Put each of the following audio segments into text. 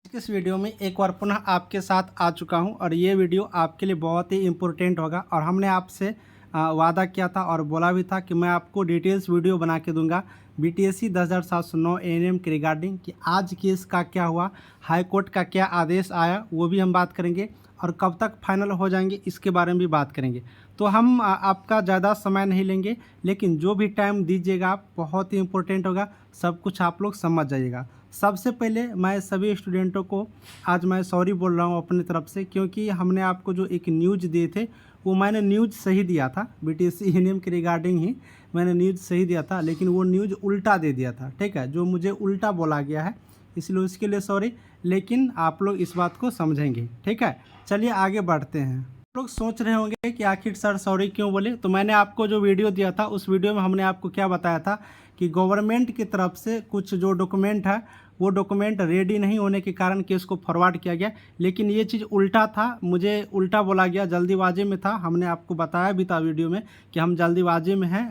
इस वीडियो में एक बार पुनः आपके साथ आ चुका हूं और ये वीडियो आपके लिए बहुत ही इम्पोर्टेंट होगा और हमने आपसे वादा किया था और बोला भी था कि मैं आपको डिटेल्स वीडियो बना के दूंगा बीटीएससी 10,709 एएनएम के रिगार्डिंग कि आज केस का क्या हुआ, हाई कोर्ट का क्या आदेश आया वो भी हम बात करेंगे और कब तक फाइनल हो जाएंगे इसके बारे में भी बात करेंगे। तो हम आपका ज़्यादा समय नहीं लेंगे, लेकिन जो भी टाइम दीजिएगा आप बहुत ही इम्पोर्टेंट होगा, सब कुछ आप लोग समझ जाइएगा। सबसे पहले मैं सभी स्टूडेंटों को आज मैं सॉरी बोल रहा हूँ अपनी तरफ से, क्योंकि हमने आपको जो एक न्यूज़ दिए थे वो मैंने न्यूज़ सही दिया था, बीटीएससी एएनएम के रिगार्डिंग ही मैंने न्यूज़ सही दिया था, लेकिन वो न्यूज़ उल्टा दे दिया था। ठीक है, जो मुझे उल्टा बोला गया है इसलिए उसके लिए सॉरी, लेकिन आप लोग इस बात को समझेंगे। ठीक है, चलिए आगे बढ़ते हैं। आप लोग सोच रहे होंगे कि आखिर सर सॉरी क्यों बोले, तो मैंने आपको जो वीडियो दिया था उस वीडियो में हमने आपको क्या बताया था कि गवर्नमेंट की तरफ से कुछ जो डॉक्यूमेंट है वो डॉक्यूमेंट रेडी नहीं होने के कारण केस को फॉरवर्ड किया गया, लेकिन ये चीज़ उल्टा था, मुझे उल्टा बोला गया, जल्दीबाजी में था। हमने आपको बताया भी था वीडियो में कि हम जल्दीबाजी में हैं,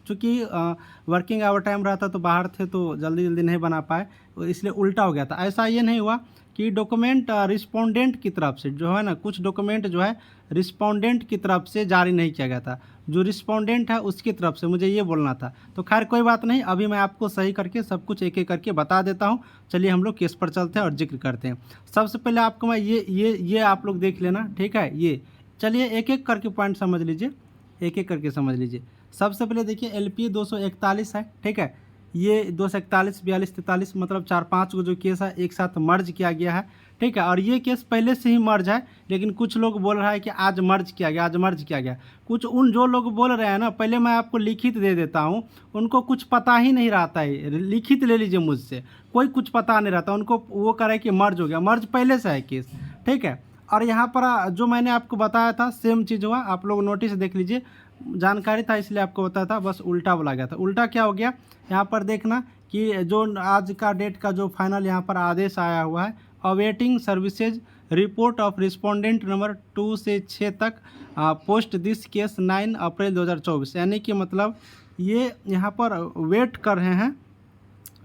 चूँकि वर्किंग आवर टाइम रहा था तो बाहर थे तो जल्दी नहीं बना पाए, इसलिए उल्टा हो गया था। ऐसा ये नहीं हुआ कि डॉक्यूमेंट रिस्पोंडेंट की तरफ से जो है ना, कुछ डॉक्यूमेंट जो है रिस्पोंडेंट की तरफ से जारी नहीं किया गया था, जो रिस्पोंडेंट है उसकी तरफ से, मुझे ये बोलना था। तो खैर कोई बात नहीं, अभी मैं आपको सही करके सब कुछ एक एक करके बता देता हूँ। चलिए हम लोग केस पर चलते हैं और जिक्र करते हैं। सबसे पहले आपको मैं ये आप लोग देख लेना, ठीक है। ये चलिए एक एक करके पॉइंट समझ लीजिए, एक एक करके समझ लीजिए। सबसे पहले देखिए LP 241 है, ठीक है। ये 241, 42, 43 मतलब 4-5 को जो केस है एक साथ मर्ज किया गया है, ठीक है। और ये केस पहले से ही मर्ज है, लेकिन कुछ लोग बोल रहा है कि आज मर्ज किया गया, आज मर्ज किया गया। कुछ उन जो लोग बोल रहे हैं ना, पहले मैं आपको लिखित दे देता हूँ, उनको कुछ पता ही नहीं रहता है। लिखित ले लीजिए मुझसे, कोई कुछ पता नहीं रहता उनको, वो कह रहे कि मर्ज हो गया, मर्ज पहले से है केस, ठीक है। और यहाँ पर जो मैंने आपको बताया था सेम चीज़ हुआ, आप लोग नोटिस देख लीजिए, जानकारी था इसलिए आपको बताया था, बस उल्टा बोला गया था। उल्टा क्या हो गया यहाँ पर देखना कि जो आज का डेट का जो फाइनल यहाँ पर आदेश आया हुआ है, awaiting services report of respondent number 2 से 6 तक पोस्ट दिस केस 9 अप्रैल 2024, यानी कि मतलब ये यहाँ पर वेट कर रहे हैं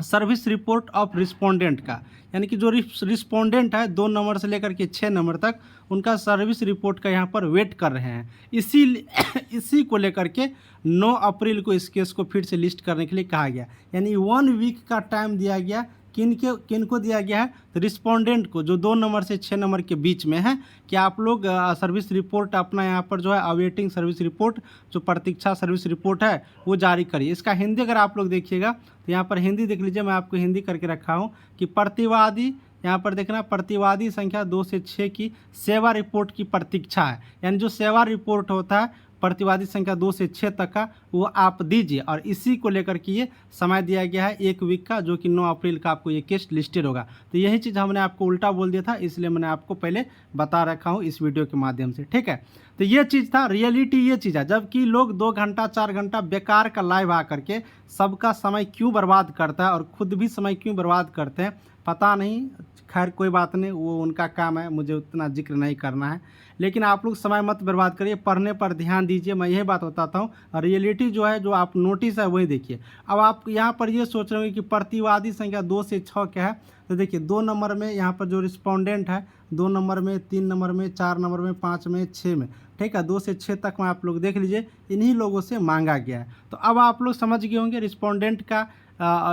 सर्विस रिपोर्ट ऑफ रिस्पोंडेंट का, यानी कि जो रिस्पोंडेंट है 2 नंबर से लेकर के 6 नंबर तक, उनका सर्विस रिपोर्ट का यहाँ पर वेट कर रहे हैं। इसी को लेकर के 9 अप्रैल को इस केस को फिर से लिस्ट करने के लिए कहा गया, यानी 1 वीक का टाइम दिया गया। किनको दिया गया है? तो रिस्पोंडेंट को, जो 2 नंबर से 6 नंबर के बीच में है, कि आप लोग सर्विस रिपोर्ट अपना यहाँ पर जो है अवेटिंग सर्विस रिपोर्ट, जो प्रतीक्षा सर्विस रिपोर्ट है वो जारी करिए। इसका हिंदी अगर आप लोग देखिएगा तो यहाँ पर हिंदी देख लीजिए, मैं आपको हिंदी करके रखा हूँ कि प्रतिवादी, यहाँ पर देखना प्रतिवादी संख्या 2 से 6 की सेवा रिपोर्ट की प्रतीक्षा है, यानी जो सेवा रिपोर्ट होता है प्रतिवादी संख्या 2 से 6 तक का वो आप दीजिए। और इसी को लेकर के ये समय दिया गया है 1 वीक का, जो कि 9 अप्रैल का आपको ये केस लिस्टेड होगा। तो यही चीज़ हमने आपको उल्टा बोल दिया था, इसलिए मैंने आपको पहले बता रखा हूँ इस वीडियो के माध्यम से, ठीक है। तो ये चीज़ था, रियलिटी ये चीज़ है। जबकि लोग 2 घंटा 4 घंटा बेकार का लाइव आ करके सबका समय क्यों बर्बाद करता है और खुद भी समय क्यों बर्बाद करते हैं पता नहीं, खैर कोई बात नहीं, वो उनका काम है, मुझे उतना जिक्र नहीं करना है। लेकिन आप लोग समय मत बर्बाद करिए, पढ़ने पर ध्यान दीजिए, मैं यही बात बताता हूँ। और रियलिटी जो है, जो आप नोटिस है वही देखिए। अब आप यहाँ पर ये सोच रहे हो कि प्रतिवादी संख्या 2 से 6 क्या है, तो देखिए 2 नंबर में यहाँ पर जो रिस्पोंडेंट है, 2 नंबर में, 3 नंबर में, 4 नंबर में, 5 में, 6 में, ठीक है। 2 से 6 तक में आप लोग देख लीजिए, इन्हीं लोगों से मांगा गया है। तो अब आप लोग समझ गए होंगे रिस्पोंडेंट का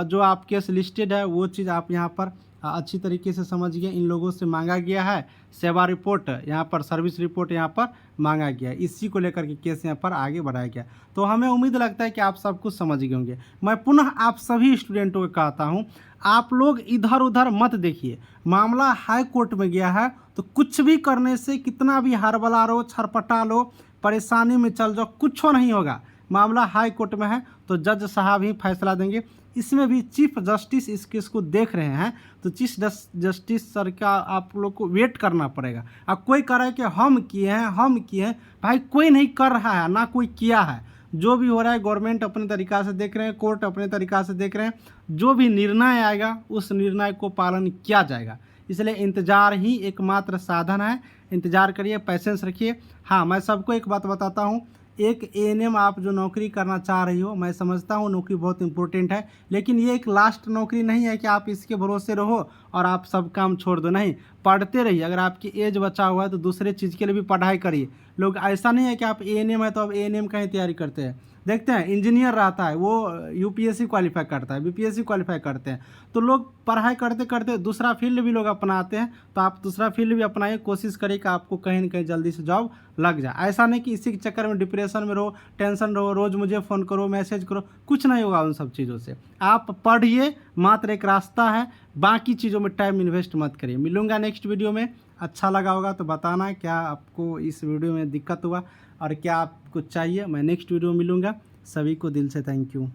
जो आप केस लिस्टेड है वो चीज़ आप यहाँ पर अच्छी तरीके से समझ गए। इन लोगों से मांगा गया है सेवा रिपोर्ट, यहाँ पर सर्विस रिपोर्ट यहाँ पर मांगा गया है, इसी को लेकर के केस यहाँ पर आगे बढ़ाया गया। तो हमें उम्मीद लगता है कि आप सब कुछ समझ गए होंगे। मैं पुनः आप सभी स्टूडेंटों को कहता हूँ, आप लोग इधर उधर मत देखिए। मामला हाई कोर्ट में गया है तो कुछ भी करने से, कितना भी हड़बड़ा लो, छरपटा लो, परेशानी में चल जाओ, कुछ नहीं होगा। मामला हाई कोर्ट में है तो जज साहब ही फैसला देंगे। इसमें भी चीफ जस्टिस इस केस को देख रहे हैं, तो चीफ जस्टिस सर का आप लोग को वेट करना पड़ेगा। अब कोई कह रहा है कि हम किए हैं, भाई कोई नहीं कर रहा है, ना कोई किया है। जो भी हो रहा है गवर्नमेंट अपने तरीक़ा से देख रहे हैं, कोर्ट अपने तरीक़ा से देख रहे हैं, जो भी निर्णय आएगा उस निर्णय को पालन किया जाएगा। इसलिए इंतज़ार ही एकमात्र साधन है। इंतज़ार करिए, पैसेंस रखिए। हाँ, मैं सबको एक बात बताता हूँ, एक एएनएम आप जो नौकरी करना चाह रही हो, मैं समझता हूँ नौकरी बहुत इंपॉर्टेंट है, लेकिन ये एक लास्ट नौकरी नहीं है कि आप इसके भरोसे रहो और आप सब काम छोड़ दो, नहीं, पढ़ते रहिए। अगर आपकी एज बचा हुआ है तो दूसरे चीज़ के लिए भी पढ़ाई करिए। लोग ऐसा नहीं है कि आप एएनएम है तो आप एएनएम का ही तैयारी करते हैं। देखते हैं इंजीनियर रहता है वो यूपीएससी क्वालिफाई करता है, बीपीएससी क्वालिफाई करते हैं, तो लोग पढ़ाई करते करते दूसरा फील्ड भी लोग अपनाते हैं। तो आप दूसरा फील्ड भी अपनाइए, कोशिश करिए कि आपको कहीं ना कहीं जल्दी से जॉब लग जाए। ऐसा नहीं कि इसी के चक्कर में डिप्रेशन में रहो, टेंशन रहो, रोज़ मुझे फ़ोन करो, मैसेज करो, कुछ नहीं होगा उन सब चीज़ों से। आप पढ़िए, मात्र एक रास्ता है, बाकी चीज़ों में टाइम इन्वेस्ट मत करिए। मिलूंगा नेक्स्ट वीडियो में। अच्छा लगा होगा तो बताना क्या आपको इस वीडियो में दिक्कत हुआ और क्या आपको चाहिए। मैं नेक्स्ट वीडियो में मिलूंगा। सभी को दिल से थैंक यू।